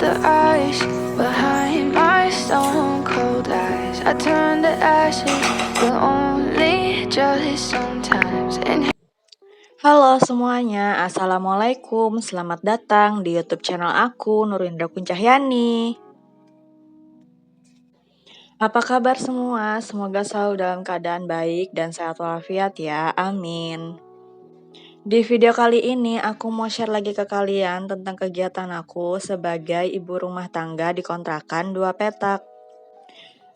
the ice behind my stone cold eyes. I turn to ashes, but only jealous sometimes. Halo semuanya, Assalamualaikum. Selamat datang di YouTube channel aku, Nurindra Kuncahyani. Apa kabar semua? Semoga selalu dalam keadaan baik dan sehat walafiat ya. Amin. Di video kali ini aku mau share lagi ke kalian tentang kegiatan aku sebagai ibu rumah tangga di kontrakan 2 petak.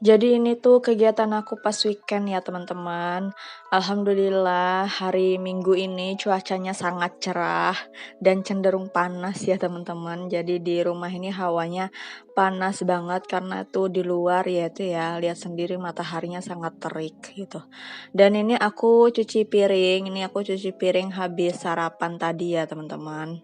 Jadi ini tuh kegiatan aku pas weekend ya teman-teman. Alhamdulillah hari Minggu ini cuacanya sangat cerah dan cenderung panas ya teman-teman. Jadi di rumah ini hawanya panas banget karena tuh di luar ya itu ya lihat sendiri mataharinya sangat terik gitu. Dan ini aku cuci piring habis sarapan tadi ya teman-teman.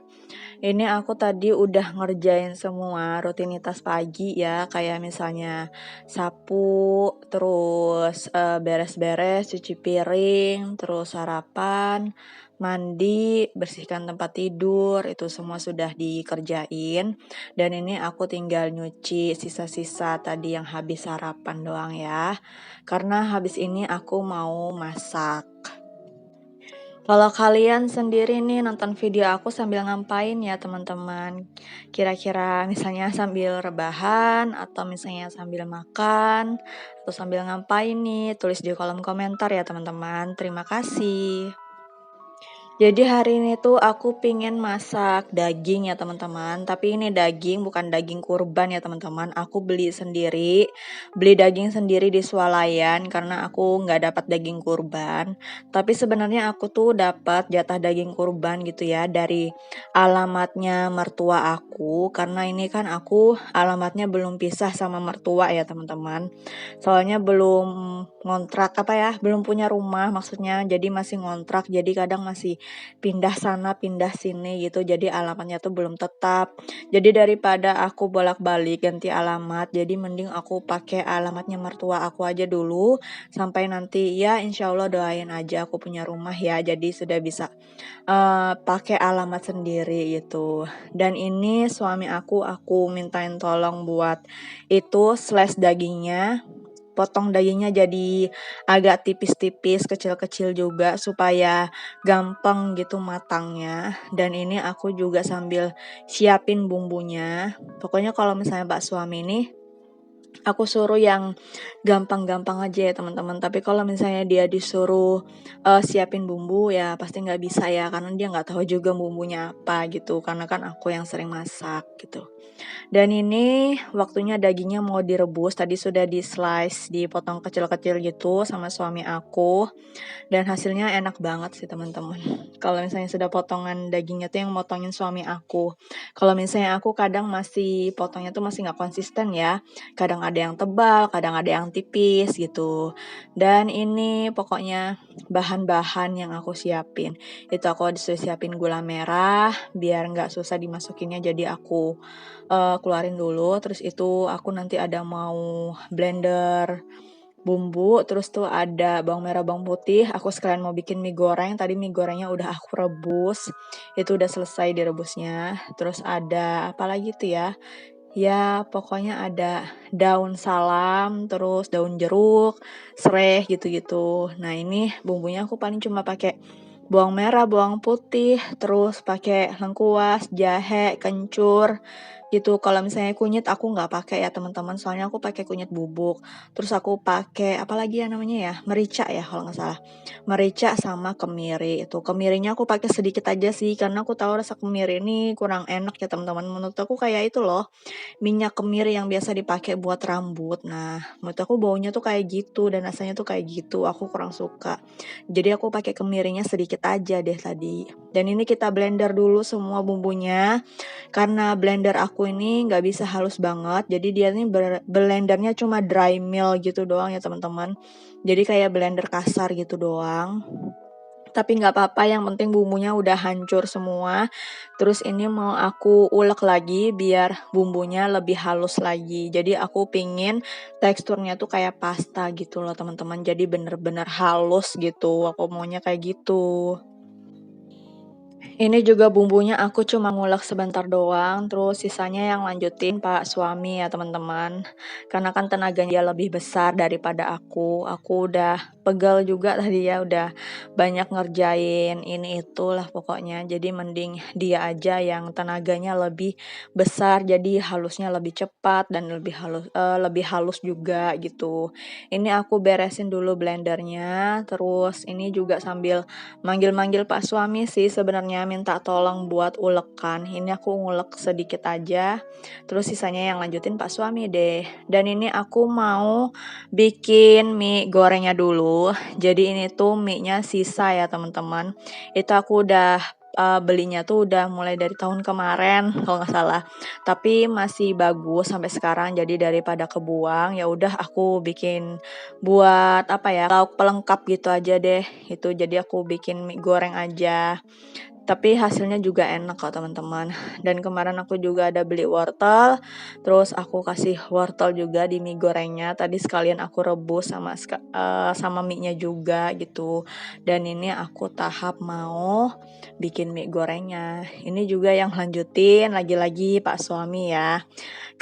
Ini aku tadi udah ngerjain semua rutinitas pagi ya, kayak misalnya sapu, terus beres-beres, cuci piring, terus sarapan, mandi, bersihkan tempat tidur, itu semua sudah dikerjain. Dan ini aku tinggal nyuci sisa-sisa tadi yang habis sarapan doang ya. Karena habis ini aku mau masak. Kalau kalian sendiri nih nonton video aku sambil ngapain ya teman-teman? Kira-kira misalnya sambil rebahan atau misalnya sambil makan atau sambil ngapain nih? Tulis di kolom komentar ya teman-teman. Terima kasih. Jadi hari ini tuh aku pingin masak daging ya teman-teman. Tapi ini daging bukan daging kurban ya teman-teman. Aku beli daging sendiri di swalayan karena aku nggak dapat daging kurban. Tapi sebenarnya aku tuh dapat jatah daging kurban gitu ya dari alamatnya mertua aku. Karena ini kan aku alamatnya belum pisah sama mertua ya teman-teman. Soalnya belum belum punya rumah maksudnya. Jadi masih ngontrak. Jadi kadang masih pindah sana pindah sini gitu, jadi alamatnya tuh belum tetap. Jadi daripada aku bolak-balik ganti alamat, jadi mending aku pakai alamatnya mertua aku aja dulu sampai nanti ya insya Allah doain aja aku punya rumah ya, jadi sudah bisa pakai alamat sendiri gitu. Dan ini suami aku mintain tolong buat itu slash dagingnya, potong dagingnya jadi agak tipis-tipis, kecil-kecil juga supaya gampang gitu matangnya. Dan ini aku juga sambil siapin bumbunya. Pokoknya kalau misalnya Pak suami ini aku suruh yang gampang-gampang aja ya teman-teman. Tapi kalau misalnya dia disuruh siapin bumbu ya pasti nggak bisa ya, karena dia nggak tahu juga bumbunya apa gitu. Karena kan aku yang sering masak gitu. Dan ini waktunya dagingnya mau direbus. Tadi sudah di slice, dipotong kecil-kecil gitu sama suami aku. Dan hasilnya enak banget sih teman-teman. Kalau misalnya sudah potongan dagingnya tuh yang motongin suami aku. Kalau misalnya aku kadang masih potongnya tuh masih nggak konsisten ya. Kadang ada yang tebal, kadang ada yang tipis gitu. Dan ini pokoknya bahan-bahan yang aku siapin. Itu aku disuruh siapin gula merah biar nggak susah dimasukinnya. Jadi aku keluarin dulu. Terus itu aku nanti ada mau blender bumbu, terus tuh ada bawang merah, bawang putih. Aku sekalian mau bikin mie goreng. Tadi mie gorengnya udah aku rebus. Itu udah selesai direbusnya. Terus ada apa lagi tuh ya? Ya, pokoknya ada daun salam, terus daun jeruk, serai gitu-gitu. Nah, ini bumbunya aku paling cuma pakai bawang merah, bawang putih, terus pakai lengkuas, jahe, kencur gitu. Kalau misalnya kunyit aku nggak pakai ya teman-teman, soalnya aku pakai kunyit bubuk. Terus aku pakai apa lagi ya namanya ya, merica ya kalau nggak salah, merica sama kemiri. Itu kemirinya aku pakai sedikit aja sih, karena aku tahu rasa kemiri ini kurang enak ya teman-teman. Menurut aku kayak itu loh, minyak kemiri yang biasa dipakai buat rambut. Nah, menurut aku baunya tuh kayak gitu dan rasanya tuh kayak gitu. Aku kurang suka. Jadi aku pakai kemirinya sedikit aja deh tadi. Dan ini kita blender dulu semua bumbunya. Karena blender aku ini nggak bisa halus banget. Jadi dia ini blendernya cuma dry mill gitu doang ya teman-teman. Jadi kayak blender kasar gitu doang. Tapi nggak apa-apa, yang penting bumbunya udah hancur semua. Terus ini mau aku ulek lagi biar bumbunya lebih halus lagi. Jadi aku pingin teksturnya tuh kayak pasta gitu loh teman-teman. Jadi bener-bener halus gitu. Aku maunya kayak gitu. Ini juga bumbunya aku cuma ngulek sebentar doang, terus sisanya yang lanjutin pak suami ya teman-teman. Karena kan tenaganya dia lebih besar daripada aku. Aku udah pegel juga tadi ya, udah banyak ngerjain ini itulah pokoknya. Jadi mending dia aja yang tenaganya lebih besar, jadi halusnya lebih cepat dan lebih halus juga gitu. Ini aku beresin dulu blendernya, terus ini juga sambil manggil-manggil pak suami sih sebenarnya minta tolong buat ulekan. Ini aku ngulek sedikit aja, terus sisanya yang lanjutin pak suami deh. Dan ini aku mau bikin mie gorengnya dulu. Jadi ini tuh mie-nya sisa ya teman-teman. Itu aku udah belinya tuh udah mulai dari tahun kemarin kalau nggak salah, tapi masih bagus sampai sekarang. Jadi daripada kebuang, ya udah aku bikin buat apa ya, lauk pelengkap gitu aja deh. Itu jadi aku bikin mie goreng aja. Tapi hasilnya juga enak kok teman-teman. Dan kemarin aku juga ada beli wortel, terus aku kasih wortel juga di mie gorengnya. Tadi sekalian aku rebus sama mie-nya juga gitu. Dan ini aku tahap mau bikin mie gorengnya. Ini juga yang lanjutin lagi-lagi pak suami ya.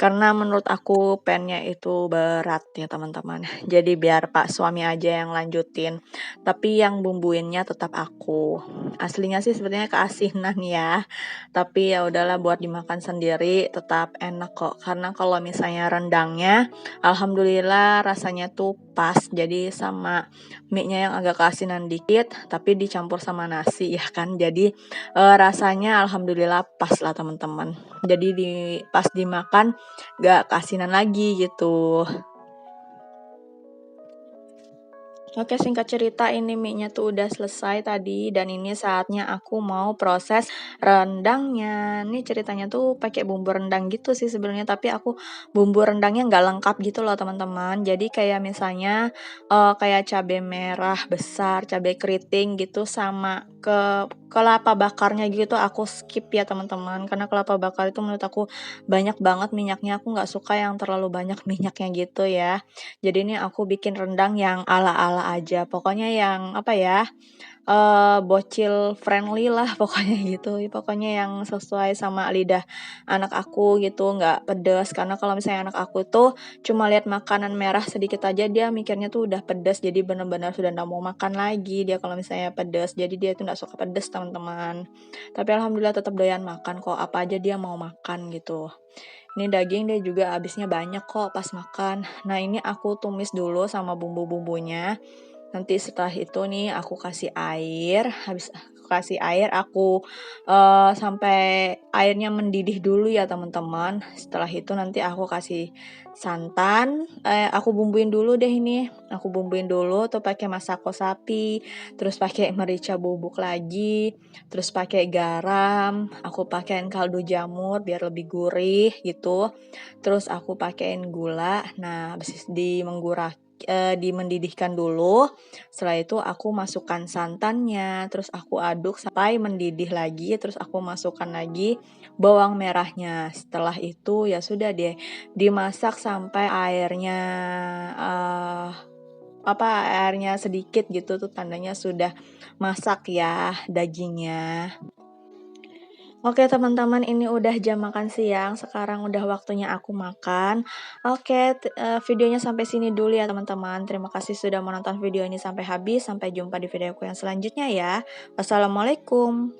Karena menurut aku pennya itu berat ya teman-teman. Jadi biar pak suami aja yang lanjutin. Tapi yang bumbuinnya tetap aku. Aslinya sih sebenarnya keasinan ya. Tapi ya udahlah buat dimakan sendiri tetap enak kok. Karena kalau misalnya rendangnya, alhamdulillah rasanya tuh pas. Jadi sama mie-nya yang agak keasinan dikit, tapi dicampur sama nasi ya kan. Jadi rasanya alhamdulillah pas lah teman-teman. Jadi pas dimakan gak keasinan lagi gitu. Oke, singkat cerita ini mie-nya tuh udah selesai tadi dan ini saatnya aku mau proses rendangnya. Ini ceritanya tuh pakai bumbu rendang gitu sih sebenarnya, tapi aku bumbu rendangnya nggak lengkap gitu loh teman-teman. Jadi kayak misalnya kayak cabai merah besar, cabai keriting gitu sama kelapa bakarnya gitu aku skip ya teman-teman, karena kelapa bakar itu menurut aku banyak banget minyaknya. Aku nggak suka yang terlalu banyak minyaknya gitu ya. Jadi ini aku bikin rendang yang ala-ala aja, pokoknya yang apa ya, bocil friendly lah pokoknya gitu, pokoknya yang sesuai sama lidah anak aku gitu, nggak pedes. Karena kalau misalnya anak aku tuh cuma lihat makanan merah sedikit aja dia mikirnya tuh udah pedes, jadi benar-benar sudah nggak mau makan lagi dia kalau misalnya pedes. Jadi dia tuh nggak suka pedes teman-teman. Tapi alhamdulillah tetap doyan makan kok, apa aja dia mau makan gitu. Ini daging dia juga habisnya banyak kok pas makan. Nah ini aku tumis dulu sama bumbu-bumbunya. Nanti setelah itu nih aku kasih air. Habis aku kasih air aku sampai airnya mendidih dulu ya teman-teman. Setelah itu nanti aku kasih santan. Aku bumbuin dulu deh ini. Aku bumbuin dulu tuh pakai masako sapi. Terus pakai merica bubuk lagi. Terus pakai garam. Aku pakein kaldu jamur biar lebih gurih gitu. Terus aku pakein gula. Nah, habis dimendidihkan dulu. Setelah itu aku masukkan santannya, terus aku aduk sampai mendidih lagi, terus aku masukkan lagi bawang merahnya. Setelah itu ya sudah deh dimasak sampai airnya sedikit gitu tuh tandanya sudah masak ya dagingnya. Oke teman-teman, ini udah jam makan siang, sekarang udah waktunya aku makan. Oke, videonya sampai sini dulu ya teman-teman. Terima kasih sudah menonton video ini sampai habis. Sampai jumpa di videoku yang selanjutnya ya. Wassalamualaikum.